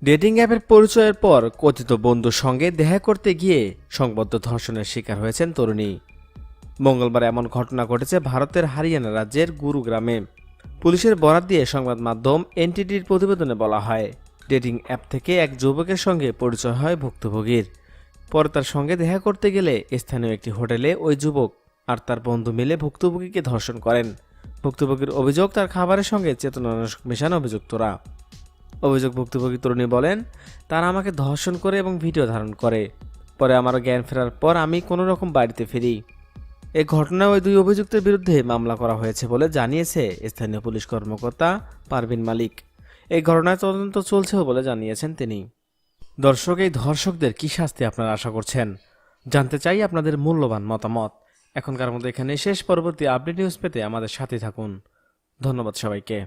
Dating অ্যাপের পরিচয়ের পর কথিত বন্ধুর সঙ্গে দেখা করতে গিয়ে সংবদ্ধ ধর্ষণের শিকার হয়েছেন তরুণী। মঙ্গলবার এমন ঘটনা ঘটেছে ভারতের হরিয়ানা রাজ্যের গুরুগ্রামে। পুলিশের বরাত দিয়ে সংবাদ মাধ্যম এনটিটির প্রতিবেদনে বলা হয়, ডেটিং অ্যাপ থেকে এক যুবকের সঙ্গে পরিচয় হয় ভুক্তভোগীর। পরে তার সঙ্গে দেখা করতে গেলে স্থানীয় একটি হোটেলে ওই যুবক আর তার বন্ধু মিলে ভুক্তভোগীকে ধর্ষণ করেন। ভুক্তভোগীর অভিযোগ, তার খাবারের সঙ্গে চেতনানাশক মেশান অভিযুক্তরা। ভুক্তভোগী তরুণী বলেন, তারা আমাকে ধর্ষণ করে এবং ভিডিও ধারণ করে। পরে আমার জ্ঞান ফেরার পর আমি কোনো রকম বাড়িতে ফিরি। এই ঘটনায় ওই দুই অভিযুক্তের বিরুদ্ধে মামলা করা হয়েছে বলে জানিয়েছে স্থানীয় পুলিশ কর্মকর্তা পারভিন মালিক। এই ঘটনায় তদন্ত চলছেও বলে জানিয়েছেন তিনি। দর্শক, এই ধর্ষকদের কি শাস্তি আপনারা আশা করছেন? জানতে চাই আপনাদের মূল্যবান মতামত। এখনকার মতো এখানে শেষ। পরবর্তী আপডেট নিউজ পেতে আমাদের সাথে থাকুন। ধন্যবাদ সবাইকে।